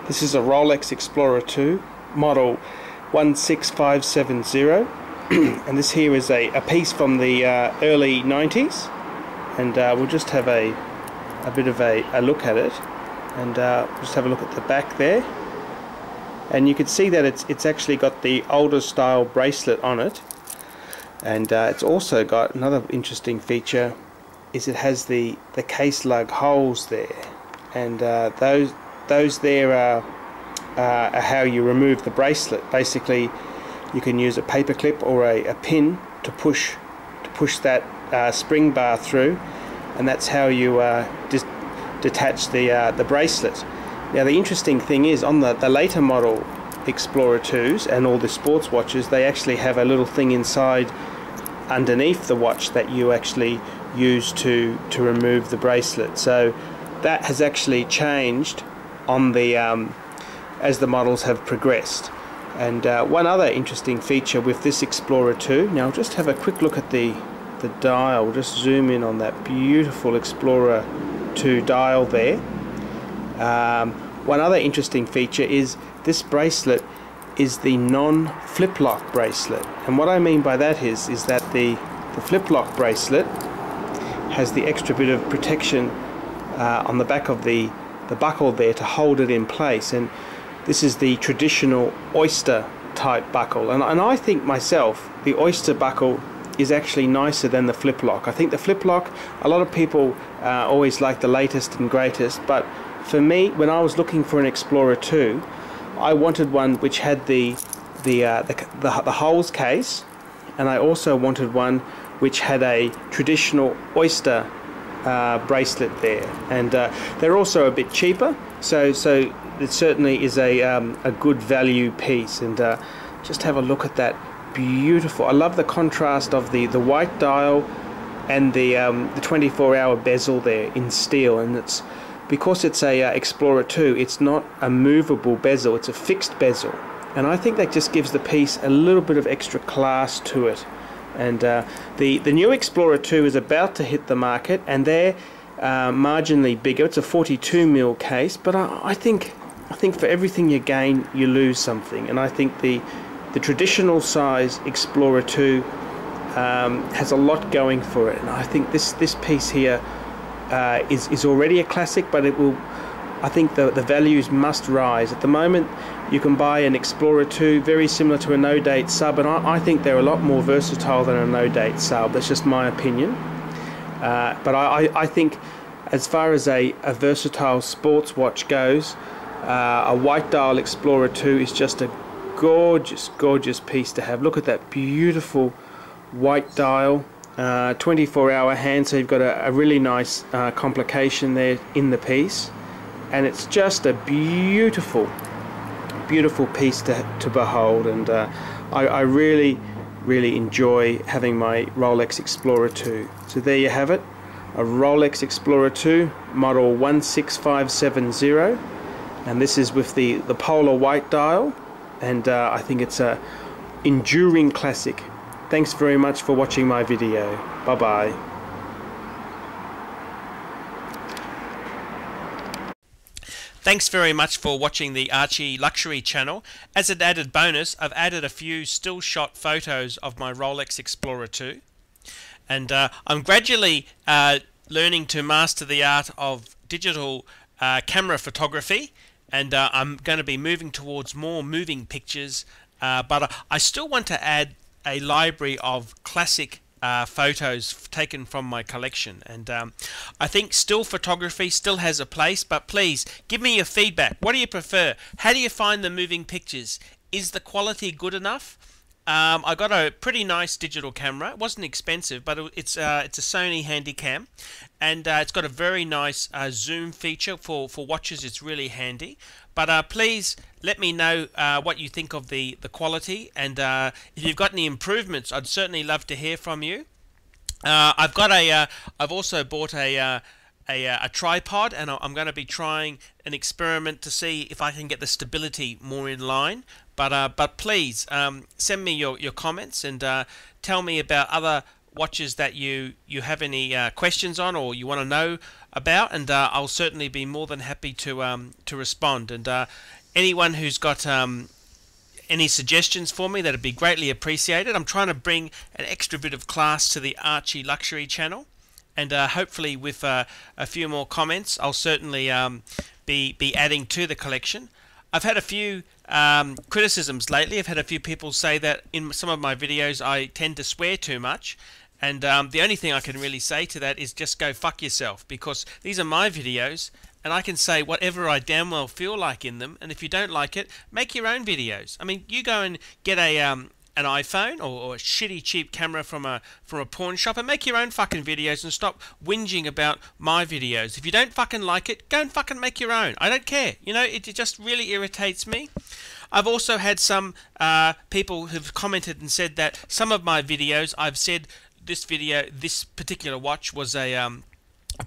This is a Rolex Explorer 2 model 16570 and this here is a piece from the early 90s, and we'll just have a bit of a look at it, and just have a look at the back there, and you can see that it's actually got the older style bracelet on it, and it's also got another interesting feature is it has the case lug holes there, and those there are how you remove the bracelet. Basically, you can use a paper clip or a pin to push that spring bar through, and that's how you detach the bracelet. Now, the interesting thing is, on the later model Explorer 2s and all the sports watches, they actually have a little thing inside underneath the watch that you actually use to remove the bracelet. So that has actually changed on the as the models have progressed. And one other interesting feature with this Explorer 2, now just have a quick look at the dial, just zoom in on that beautiful Explorer 2 dial there. One other interesting feature is this bracelet is the non-flip lock bracelet, and what I mean by that is that the flip lock bracelet has the extra bit of protection on the back of the buckle there to hold it in place, and this is the traditional oyster type buckle, and I think myself the oyster buckle is actually nicer than the flip lock. I think the flip lock, a lot of people always like the latest and greatest, but for me, when I was looking for an Explorer 2, I wanted one which had the holes case, and I also wanted one which had a traditional oyster bracelet there, and they're also a bit cheaper, so it certainly is a good value piece. And just have a look at that beautiful, I love the contrast of the white dial and the 24-hour bezel there in steel, and it's because it's a Explorer 2, it's not a movable bezel, it's a fixed bezel, and I think that just gives the piece a little bit of extra class to it. And the new Explorer 2 is about to hit the market, and they're marginally bigger. It's a 42mm case, but I think for everything you gain, you lose something. And I think the traditional size Explorer 2 has a lot going for it. And I think this piece here is already a classic, but it will. I think the values must rise. At the moment, you can buy an Explorer 2 very similar to a no-date sub, and I think they're a lot more versatile than a no-date sub. That's just my opinion. But I think as far as a versatile sports watch goes, a white dial Explorer 2 is just a gorgeous piece to have. Look at that beautiful white dial, 24-hour hand, so you've got a really nice complication there in the piece. And it's just a beautiful piece to behold, and I really enjoy having my Rolex Explorer 2. So there you have it, a Rolex Explorer 2 model 16570, and this is with the polar white dial, and I think it's a enduring classic. Thanks very much for watching my video. Bye bye. Thanks very much for watching the Archie Luxury channel. As an added bonus, I've added a few still shot photos of my Rolex Explorer 2. And I'm gradually learning to master the art of digital camera photography, and I'm going to be moving towards more moving pictures, but I still want to add a library of classic photos taken from my collection, and I think still photography still has a place, but please give me your feedback. What do you prefer? How do you find the moving pictures? Is the quality good enough? I got a pretty nice digital camera. It wasn't expensive, but it's a Sony Handycam, and it's got a very nice zoom feature for watches. It's really handy. But please let me know what you think of the quality, and if you've got any improvements, I'd certainly love to hear from you. I've also bought a tripod, and I'm going to be trying an experiment to see if I can get the stability more in line. But please send me your comments, and tell me about other watches that you have any questions on or you want to know about, and I'll certainly be more than happy to respond. And anyone who's got any suggestions for me, that'd be greatly appreciated. I'm trying to bring an extra bit of class to the Archie Luxury channel, and hopefully with a few more comments, I'll certainly be adding to the collection. I've had a few criticisms lately. I've had a few people say that in some of my videos I tend to swear too much, and the only thing I can really say to that is just go fuck yourself, because these are my videos and I can say whatever I damn well feel like in them, and if you don't like it, make your own videos. I mean, you go and get an iPhone or a shitty cheap camera from a pawn shop and make your own fucking videos and stop whinging about my videos. If you don't fucking like it, go and fucking make your own. I don't care. You know, it just really irritates me. I've also had some people who've commented and said that some of my videos, I've said this particular watch was a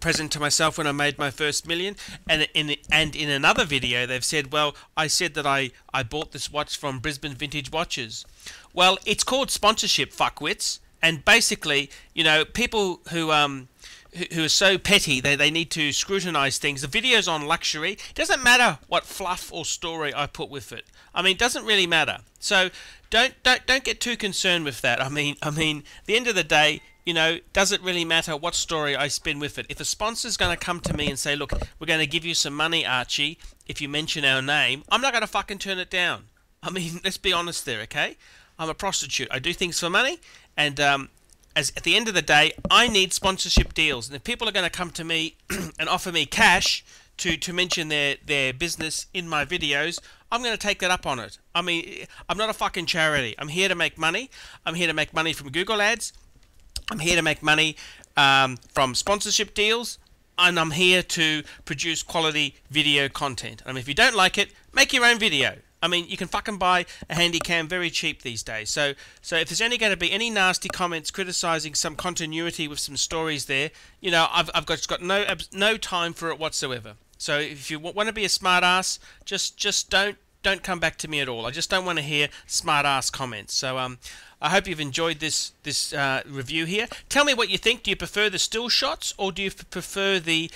present to myself when I made my first million, and in another video they've said, well, I said that I bought this watch from Brisbane Vintage Watches. Well, it's called sponsorship, fuckwits, and basically, you know, people who are so petty they need to scrutinize things. The videos on luxury, it doesn't matter what fluff or story I put with it. I mean, it doesn't really matter. So don't get too concerned with that. I mean, at the end of the day, you know, does it really matter what story I spin with it? If a sponsor's going to come to me and say, look, we're going to give you some money, Archie, if you mention our name, I'm not going to fucking turn it down. I mean, let's be honest there, okay? I'm a prostitute. I do things for money, and as at the end of the day, I need sponsorship deals. And if people are going to come to me and offer me cash to mention their business in my videos, I'm going to take that up on it. I mean, I'm not a fucking charity. I'm here to make money. I'm here to make money from Google ads. I'm here to make money from sponsorship deals, and I'm here to produce quality video content. I mean, if you don't like it, make your own video. I mean, you can fucking buy a handy cam very cheap these days. So if there's only going to be any nasty comments criticizing some continuity with some stories there, you know, I've got no time for it whatsoever. So if you want to be a smart ass, just don't come back to me at all. I just don't want to hear smart ass comments. So I hope you've enjoyed this review here. Tell me what you think. Do you prefer the still shots, or do you prefer the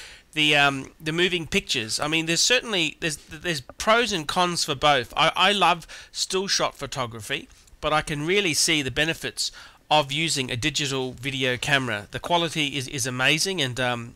moving pictures? I mean, there's pros and cons for both. I love still shot photography, but I can really see the benefits of using a digital video camera. The quality is amazing, and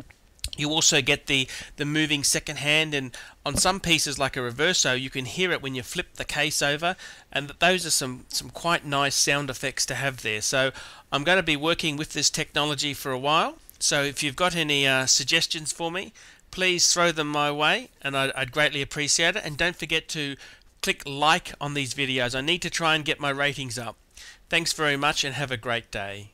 you also get the moving second hand, and on some pieces like a reverso, you can hear it when you flip the case over, and those are some quite nice sound effects to have there. So I'm going to be working with this technology for a while. So if you've got any suggestions for me, please throw them my way, and I'd greatly appreciate it. And don't forget to click like on these videos. I need to try and get my ratings up. Thanks very much, and have a great day.